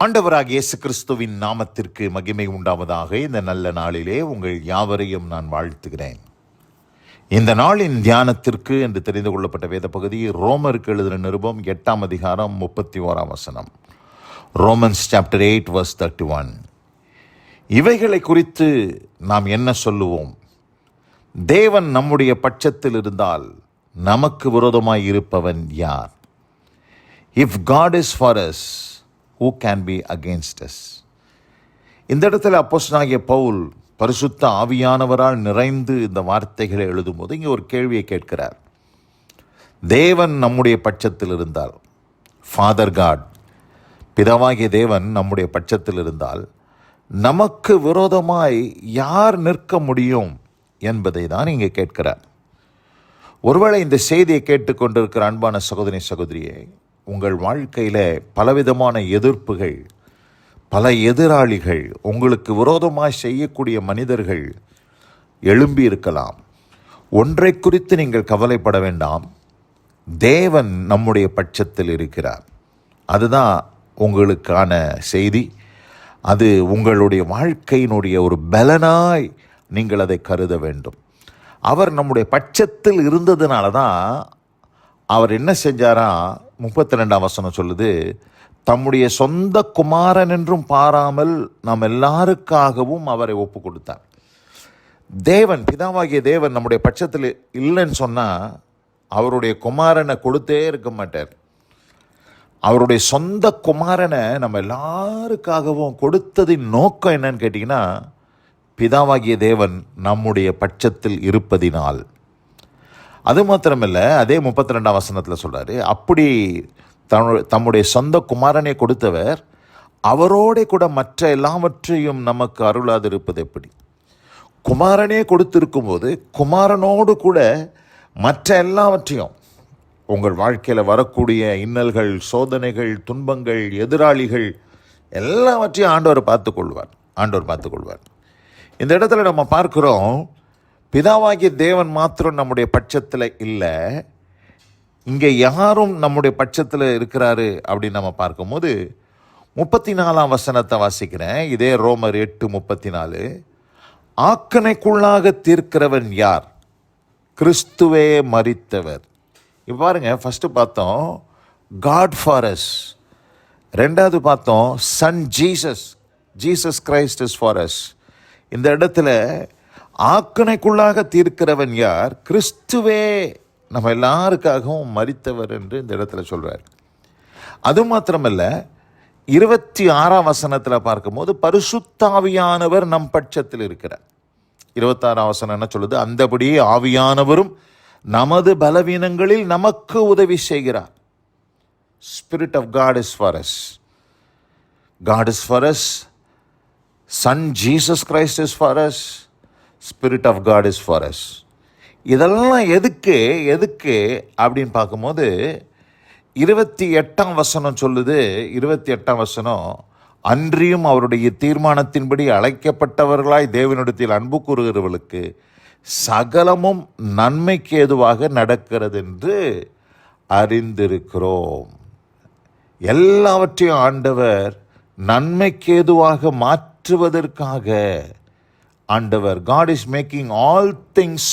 ஆண்டவராகிய இயேசு கிறிஸ்துவின் நாமத்திற்கு மகிமை உண்டாவதாக. இந்த நல்ல நாளிலே உங்கள் யாவரையும் நான் வாழ்த்துகிறேன். இந்த நாளின் தியானத்திற்கு என்று தெரிந்து கொள்ளப்பட்ட வேத பகுதி ரோமருக்கு எழுதின நிருபம் 8ஆம் அதிகாரம் 31ஆம் வசனம். Romans chapter 8 verse 31. இவைகளை குறித்து நாம் என்ன சொல்லுவோம்? தேவன் நம்முடைய பட்சத்தில் இருந்தால் நமக்கு விரோதமாய் இருப்பவன் யார்? If God is for us, who can be against us? இந்த இடத்துல அப்போஸ்தலனாகிய பவுல் பரிசுத்த ஆவியானவரால் நிறைந்து இந்த வார்த்தைகளை எழுதும்போது இங்கே ஒரு கேள்வியை கேட்கிறார். தேவன் நம்முடைய பட்சத்தில் இருந்தால், ஃபாதர் காட், பிதாவாகிய தேவன் நம்முடைய பட்சத்தில் இருந்தால் நமக்கு விரோதமாய் யார் நிற்க முடியும் என்பதை தான் இங்கே கேட்கிறார். ஒருவேளை இந்த செய்தியை கேட்டுக்கொண்டிருக்கிற அன்பான சகோதரி சகோதரியே, உங்கள் வாழ்க்கையில் பலவிதமான எதிர்ப்புகள், பல எதிராளிகள், உங்களுக்கு விரோதமாக செய்யக்கூடிய மனிதர்கள் எழும்பி இருக்கலாம். ஒன்றை குறித்து நீங்கள் கவலைப்பட வேண்டாம். தேவன் நம்முடைய பட்சத்தில் இருக்கிறார். அதுதான் உங்களுக்கான செய்தி. அது உங்களுடைய வாழ்க்கையினுடைய ஒரு பலனாய் நீங்கள் அதை கருத வேண்டும். அவர் நம்முடைய பட்சத்தில் இருந்ததுனால தான் அவர் என்ன செஞ்சாரா? 32ஆம் வசனம் சொல்லுது, தம்முடைய சொந்த குமாரன் என்றும் பாராமல் நாம் எல்லாருக்காகவும் அவரை ஒப்பு கொடுத்தார். தேவன், பிதாவாகிய தேவன் நம்முடைய பட்சத்தில் இல்லைன்னு சொன்னால் அவருடைய குமாரனை கொடுத்தே இருக்க மாட்டார். அவருடைய சொந்த குமாரனை நம்ம எல்லாருக்காகவும் கொடுத்ததின் நோக்கம் என்னன்னு கேட்டிங்கன்னா, பிதாவாகிய தேவன் நம்முடைய பட்சத்தில் இருப்பதினால். அது மாத்திரமில்லை, அதே 32ஆம் வசனத்தில் சொல்கிறாரு, அப்படி தம்முடைய சொந்த குமாரனை கொடுத்தவர் அவரோட கூட மற்ற எல்லாவற்றையும் நமக்கு அருளாதிருப்பது எப்படி? குமாரனே கொடுத்திருக்கும் போது குமாரனோடு கூட மற்ற எல்லாவற்றையும், உங்கள் வாழ்க்கையில் வரக்கூடிய இன்னல்கள், சோதனைகள், துன்பங்கள், எதிராளிகள் எல்லாவற்றையும் ஆண்டவர் பார்த்துக்கொள்வார். இந்த இடத்துல நம்ம பார்க்கிறோம், பிதாவாகிய தேவன் மாத்திரம் நம்முடைய பட்சத்தில் இல்லை, இங்கே யாரும் நம்முடைய பட்சத்தில் இருக்கிறாரு அப்படின்னு நம்ம பார்க்கும்போது 34ஆம் வசனத்தை வாசிக்கிறேன். இதே ரோமர் 8:34. ஆக்கணைக்குள்ளாக தீர்க்கிறவன் யார்? கிறிஸ்துவே மரித்தவர். இப்போ பாருங்க, ஃபஸ்ட்டு பார்த்தோம் காட் ஃபார் அஸ், ரெண்டாவது பார்த்தோம் son Jesus Christ is for us. இந்த இடத்துல ஆக்கணைக்குள்ளாக தீர்க்கிறவன் யார்? கிறிஸ்துவே நம்ம எல்லாருக்காகவும் மரித்தவர் என்று இந்த இடத்துல சொல்கிறார். அது மாத்திரமல்ல, 26ஆம் வசனத்தில் பார்க்கும்போது பரிசுத்தாவியானவர் நம் பட்சத்தில் இருக்கிறார். 26ஆம் வசனம் என்ன சொல்லுது? அந்தபடி ஆவியானவரும் நமது பலவீனங்களில் நமக்கு உதவி செய்கிறார். Spirit of God is for us. God is for us. Son Jesus Christ is for us. Spirit of God is for us. இதெல்லாம் எதுக்கு அப்படின்னு பார்க்கும்போது 28ஆம் வசனம் சொல்லுது. 28ஆம் வசனம், அன்றியும் அவருடைய தீர்மானத்தின்படி அழைக்கப்பட்டவர்களாய் தேவனிடத்தில் அன்பு கூறுகிறவர்களுக்கு சகலமும் நன்மைக்கு ஏதுவாக நடக்கிறது என்று அறிந்திருக்கிறோம். எல்லாவற்றையும் ஆண்டவர் நன்மைக்கு ஏதுவாக மாற்றுவதற்காக ஆண்டவர், God is making all things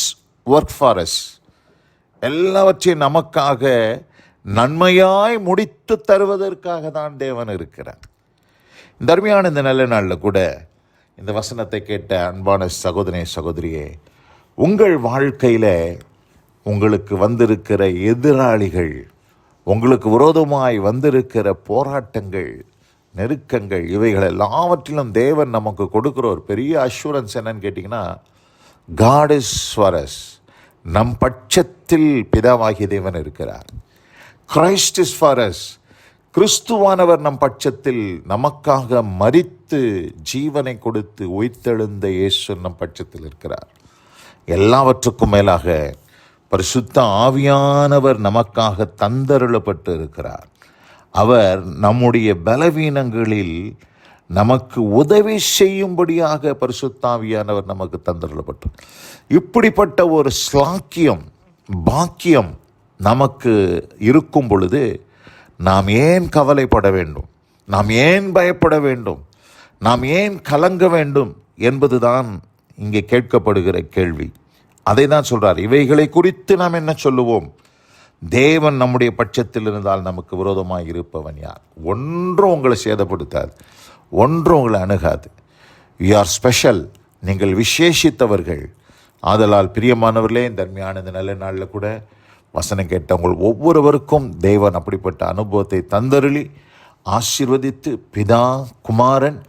work for us. எல்லாவற்றையும் நமக்காக நன்மையாய் முடித்து தருவதற்காக தான் தேவன் இருக்கிறார். இந்த அருமையான இந்த நல்ல நாளில் கூட இந்த வசனத்தை கேட்ட அன்பான சகோதரியே, உங்கள் வாழ்க்கையில் உங்களுக்கு வந்திருக்கிற எதிராளிகள், உங்களுக்கு விரோதமாய் வந்திருக்கிற போராட்டங்கள், நெருக்கங்கள், இவைகள் எல்லாவற்றிலும் தேவன் நமக்கு கொடுக்குற ஒரு பெரிய அஷூரன்ஸ் என்னன்னு கேட்டிங்கன்னா, God is for us. நம் பட்சத்தில் பிதாவாகிய தேவன் இருக்கிறார். Christ is for us. கிறிஸ்துவானவர் நம் பட்சத்தில் நமக்காக மரித்து ஜீவனை கொடுத்து உயிர்த்தெழுந்த இயேசு நம் பட்சத்தில் இருக்கிறார். எல்லாவற்றுக்கும் மேலாக பரிசுத்த ஆவியானவர் நமக்காக தந்தருளப்பட்டு இருக்கிறார். அவர் நம்முடைய பலவீனங்களில் நமக்கு உதவி செய்யும்படியாக பரிசுத்தாவியானவர் நமக்கு தந்தருளப்பட்டு, இப்படிப்பட்ட ஒரு ஸ்லாக்கியம், பாக்கியம் நமக்கு இருக்கும் பொழுது நாம் ஏன் கவலைப்பட வேண்டும்? நாம் ஏன் பயப்பட வேண்டும், நாம் ஏன் கலங்க வேண்டும் என்பதுதான் இங்கே கேட்கப்படுகிற கேள்வி. அதை தான் சொல்றார். இவைகளை குறித்து நாம் என்ன சொல்லுவோம்? தேவன் நம்முடைய பட்சத்தில் இருந்தால் நமக்கு விரோதமாக இருப்பவன் யார்? ஒன்றும் உங்களை சேதப்படுத்தாது, ஒன்றும் உங்களை அணுகாது. யூ ஆர் ஸ்பெஷல், நீங்கள் விசேஷித்தவர்கள். ஆதலால் பிரியமானவர்களே, தன்மையான இந்த நல்ல நாளில் கூட வசனம் கேட்டவங்கள் ஒவ்வொருவருக்கும் தேவன் அப்படிப்பட்ட அனுபவத்தை தந்தருளி ஆசீர்வதித்து, பிதா, குமாரன்,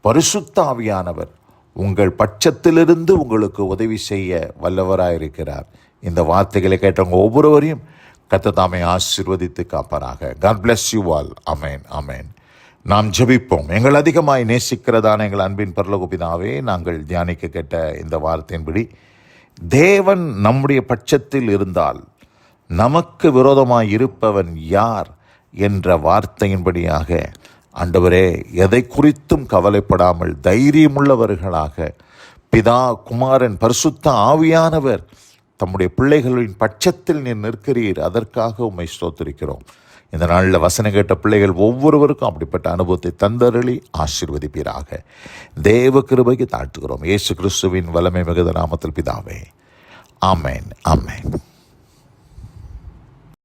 பரிசுத்த ஆவியானவர் உங்கள் பட்சத்திலிருந்து உங்களுக்கு உதவி செய்ய வல்லவராயிருக்கிறார். இந்த வார்த்தைகளை கேட்டவங்க ஒவ்வொருவரையும் கர்த்தர் தாமே ஆசீர்வதித்து காப்பாராக. God bless you all. ஆமென், ஆமென். நாம் ஜெபிப்போம். எங்கள் அதிகமாய் நேசிக்கிறதான எங்கள் அன்பின் பரலோக பிதாவே, நாங்கள் தியானிக்க கேட்ட இந்த வார்த்தையின்படி தேவன் நம்முடைய பட்சத்தில் இருந்தால் நமக்கு விரோதமாய் இருப்பவன் யார் என்ற வார்த்தையின்படியாக ஆண்டவரே, எதை குறித்தும் கவலைப்படாமல் தைரியமுள்ளவர்களாக பிதா, குமாரன், பரிசுத்த ஆவியானவர் தம்முடைய பிள்ளைகளின் பட்சத்தில் நீர் நிற்கிறீர். அதற்காக உம்மை ஸ்தோத்திரிக்கிறோம். இந்த நாளில் வசனம் கேட்ட பிள்ளைகள் ஒவ்வொருவருக்கும் அப்படிப்பட்ட அனுபவத்தை தந்தருளி ஆசீர்வதிப்பீராக. தேவ கிருபைக்கு தாழ்த்துகிறோம். இயேசு கிறிஸ்துவின் வல்லமை மிகுந்த நாமத்தில் பிதாவே, ஆமென், ஆமென்.